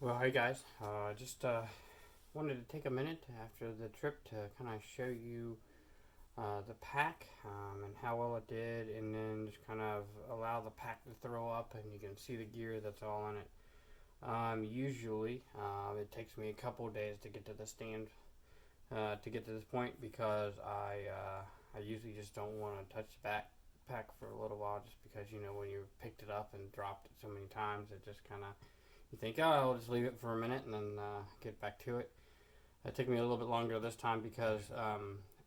Well, hey guys, just wanted to take a minute after the trip to kind of show you the pack and how well it did, and then just kind of allow the pack to throw up, and you can see the gear that's all in it. Usually, it takes me a couple of days to get to the stand to get to this point because I usually just don't want to touch the backpack for a little while, just because when you picked it up and dropped it so many times, it just kind of you think, oh, I'll just leave it for a minute and then get back to it. It took me a little bit longer this time because,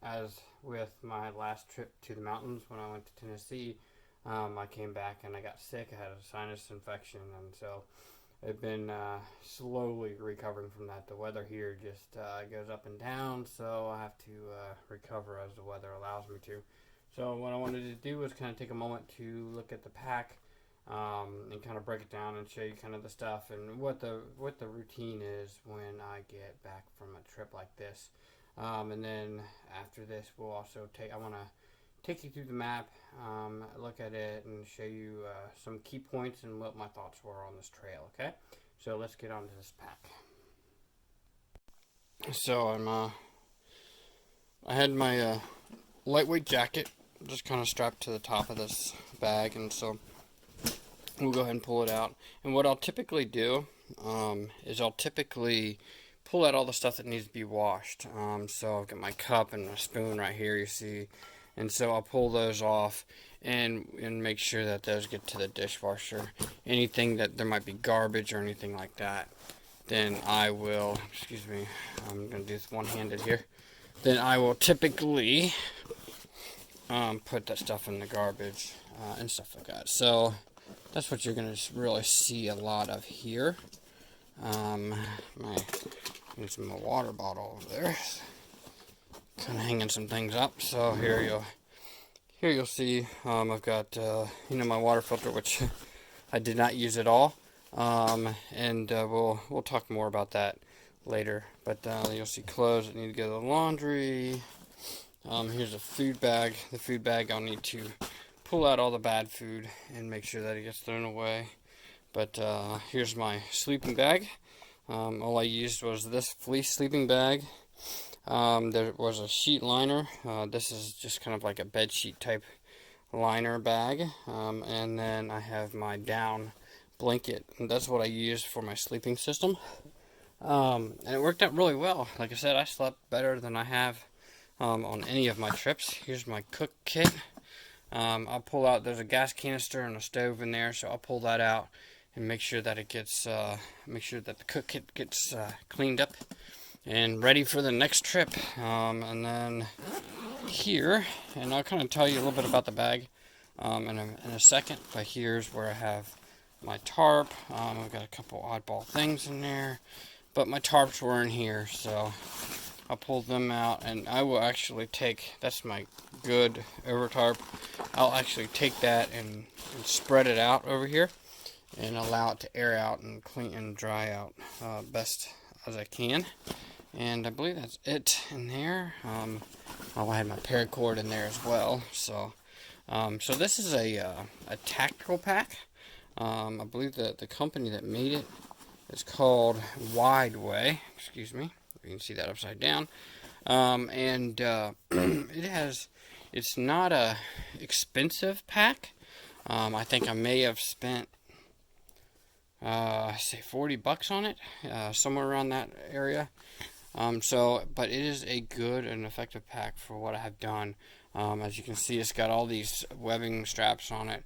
as with my last trip to the mountains when I went to Tennessee, I came back and I got sick. I had a sinus infection, and so I've been slowly recovering from that. The weather here just goes up and down, so I have to recover as the weather allows me to. So what I wanted to do was kind of take a moment to look at the pack, and kind of break it down and show you kind of the stuff and what the routine is when I get back from a trip like this. And then after this, I want to take you through the map, look at it, and show you some key points and what my thoughts were on this trail. Okay, so let's get on to this pack. So I had my lightweight jacket just kind of strapped to the top of this bag, and so we'll go ahead and pull it out. And what I'll typically do is I'll typically pull out all the stuff that needs to be washed. So I've got my cup and my spoon right here, you see. And so I'll pull those off and make sure that those get to the dishwasher. Anything that there might be garbage or anything like that, then I will, excuse me, I'm going to do this one-handed here. Then I will typically put that stuff in the garbage and stuff like that. So that's what you're going to really see a lot of here. There's my water bottle over there, kind of hanging some things up. So here you'll see I've got my water filter, which I did not use at all, and we'll talk more about that later. But you'll see clothes that need to go to the laundry. Here's a food bag. The food bag, I'll need to pull out all the bad food and make sure that it gets thrown away. But here's my sleeping bag. All I used was this fleece sleeping bag. There was a sheet liner. This is just kind of like a bed sheet type liner bag. And then I have my down blanket. And that's what I used for my sleeping system. And it worked out really well. Like I said, I slept better than I have on any of my trips. Here's my cook kit. I'll pull out, there's a gas canister and a stove in there, so I'll pull that out and make sure that it gets, make sure that the cook kit gets cleaned up and ready for the next trip. And then here, and I'll kind of tell you a little bit about the bag in a second, but here's where I have my tarp. I've got a couple oddball things in there, but my tarps were in here, so I'll pull them out, and I will actually take, that's my good over tarp, I'll actually take that and spread it out over here and allow it to air out and clean and dry out best as I can. And I believe that's it in there. I had my paracord in there as well. So this is a tactical pack. I believe that the company that made it is called Wideway. Excuse me. You can see that upside down. It's not a expensive pack. I think I may have spent say $40 on it, somewhere around that area. But it is a good and effective pack for what I have done. As you can see, it's got all these webbing straps on it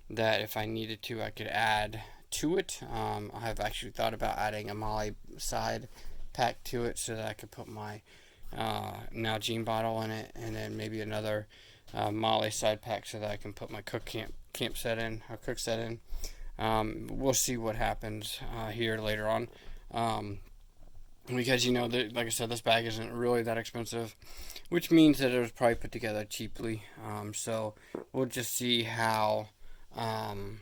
that if I needed to, I could add to it. I have actually thought about adding a Molly side pack to it so that I could put my Nalgene bottle in it, and then maybe another Molly side pack so that I can put my camp set in, or cook set in. We'll see what happens here later on. Because, like I said, this bag isn't really that expensive, which means that it was probably put together cheaply. So we'll just see how long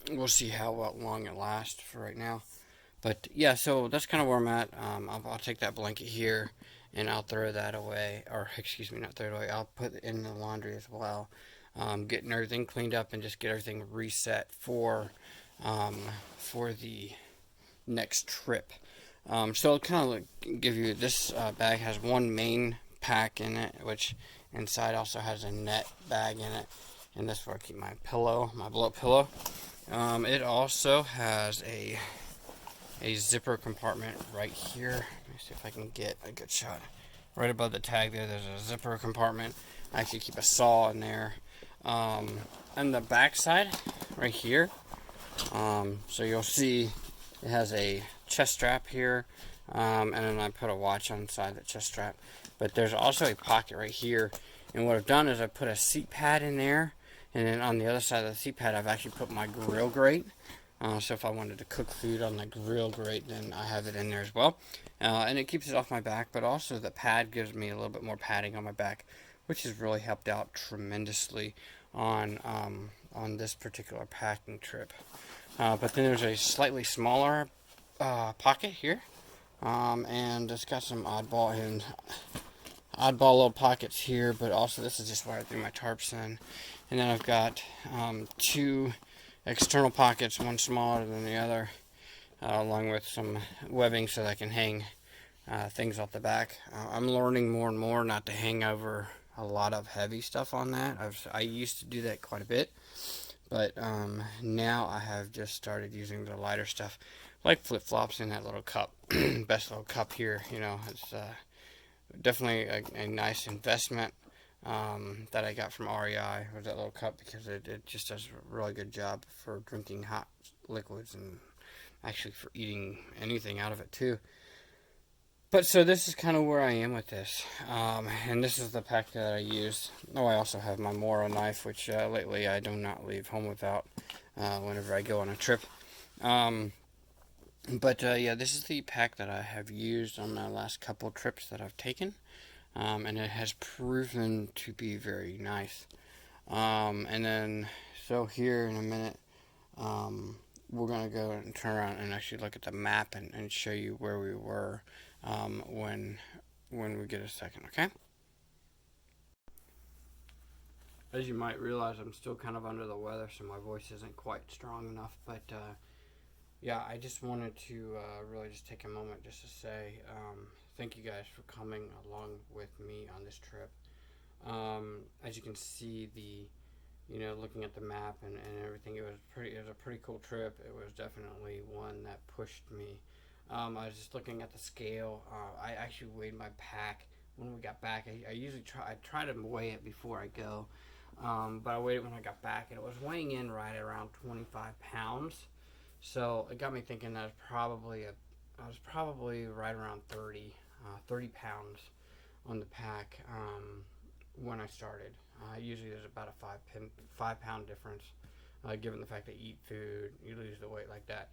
it lasts for right now. But yeah, so that's kind of where I'm at. I'll take that blanket here and I'll throw that away, or excuse me, not throw it away. I'll put it in the laundry as well. Getting everything cleaned up and just get everything reset for the next trip. So I'll kind of like give you, this bag has one main pack in it, which inside also has a net bag in it, and that's where I keep my pillow, my blow-up pillow. It also has a zipper compartment right here. Let me see if I can get a good shot. Right above the tag there's a zipper compartment. I actually keep a saw in there. On the back side, right here, so you'll see it has a chest strap here, and then I put a watch on the side of the chest strap. But there's also a pocket right here, and what I've done is I put a seat pad in there, and then on the other side of the seat pad I've actually put my grill grate. So if I wanted to cook food on the grill grate, then I have it in there as well. And it keeps it off my back, but also the pad gives me a little bit more padding on my back, which has really helped out tremendously on this particular packing trip. But then there's a slightly smaller pocket here, and it's got some oddball little pockets here, but also this is just where I threw my tarps in. And then I've got two external pockets, one smaller than the other, along with some webbing so that I can hang things off the back. I'm learning more and more not to hang over a lot of heavy stuff on that. I used to do that quite a bit, but now I have just started using the lighter stuff, like flip-flops in that little cup. Best little cup here, you know. It's definitely a nice investment that I got from REI, with that little cup, because it just does a really good job for drinking hot liquids, and actually for eating anything out of it too. But so this is kind of where I am with this, and this is the pack that I used. Oh, I also have my Mora knife, which lately I do not leave home without whenever I go on a trip. But yeah, this is the pack that I have used on my last couple trips that I've taken, and it has proven to be very nice. And then, so here in a minute, we're going to go and turn around and actually look at the map and show you where we were when we get a second, okay? As you might realize, I'm still kind of under the weather, so my voice isn't quite strong enough, but yeah, I just wanted to really just take a moment just to say thank you guys for coming along with me on this trip. As you can see, looking at the map and everything, it was a pretty cool trip. It was definitely one that pushed me. I was just looking at the scale. I actually weighed my pack when we got back. I usually try to weigh it before I go, but I weighed it when I got back, and it was weighing in right around 25 pounds. So it got me thinking that I was probably right around 30 pounds on the pack when I started. Usually there's about a 5 pound difference, given the fact that you eat food, you lose the weight like that.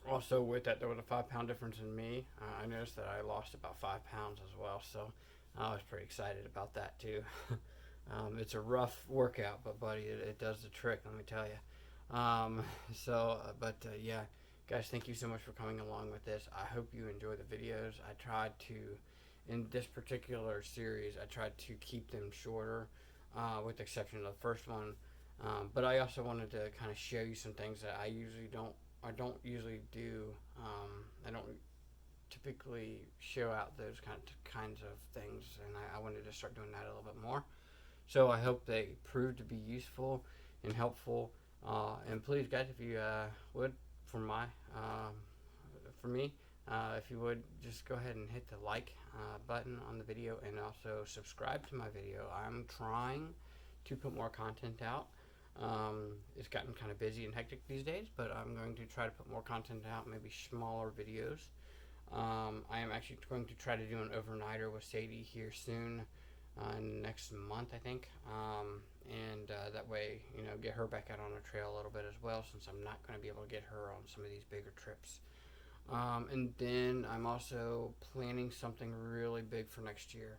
Also, with that, there was a 5 pound difference in me. I noticed that I lost about 5 pounds as well, so I was pretty excited about that too. It's a rough workout, but buddy, it does the trick, let me tell you. Yeah, guys, thank you so much for coming along with this. I hope you enjoy the videos. I tried to, in this particular series, I tried to keep them shorter, with the exception of the first one. But I also wanted to kind of show you some things that I don't usually do. I don't typically show out those kinds of things, and I wanted to start doing that a little bit more. So I hope they prove to be useful and helpful. And please, guys, if you would, for me, if you would, just go ahead and hit the like button on the video, and also subscribe to my video. I'm trying to put more content out. It's gotten kind of busy and hectic these days, but I'm going to try to put more content out, maybe smaller videos. I am actually going to try to do an overnighter with Sadie here soon, next month, I think, and that way, get her back out on the trail a little bit as well, since I'm not going to be able to get her on some of these bigger trips. And then I'm also planning something really big for next year,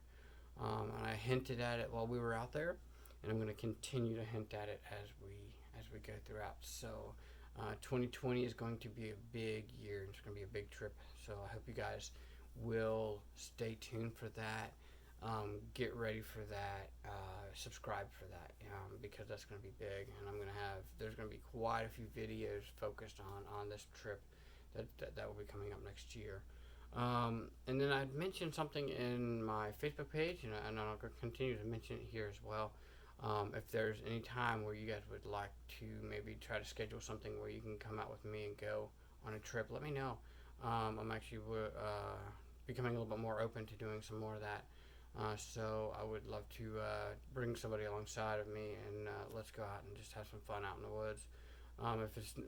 and I hinted at it while we were out there, and I'm going to continue to hint at it as we go throughout. So 2020 is going to be a big year, and it's going to be a big trip, so I hope you guys will stay tuned for that. get ready for that. Subscribe for that, because that's going to be big, and there's going to be quite a few videos focused on this trip that will be coming up next year. And then I'd mentioned something in my Facebook page, and I'll continue to mention it here as well. If there's any time where you guys would like to maybe try to schedule something where you can come out with me and go on a trip, let me know. I'm actually becoming a little bit more open to doing some more of that. So I would love to bring somebody alongside of me, and let's go out and just have some fun out in the woods.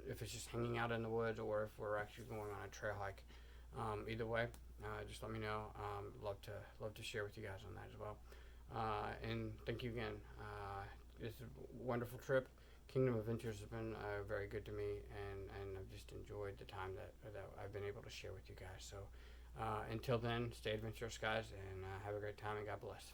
If it's just hanging out in the woods, or if we're actually going on a trail hike, either way, just let me know. Love to share with you guys on that as well. And thank you again. It's a wonderful trip. Kingdom Adventures has been very good to me, and I've just enjoyed the time that I've been able to share with you guys. So until then, stay adventurous, guys, and have a great time, and God bless.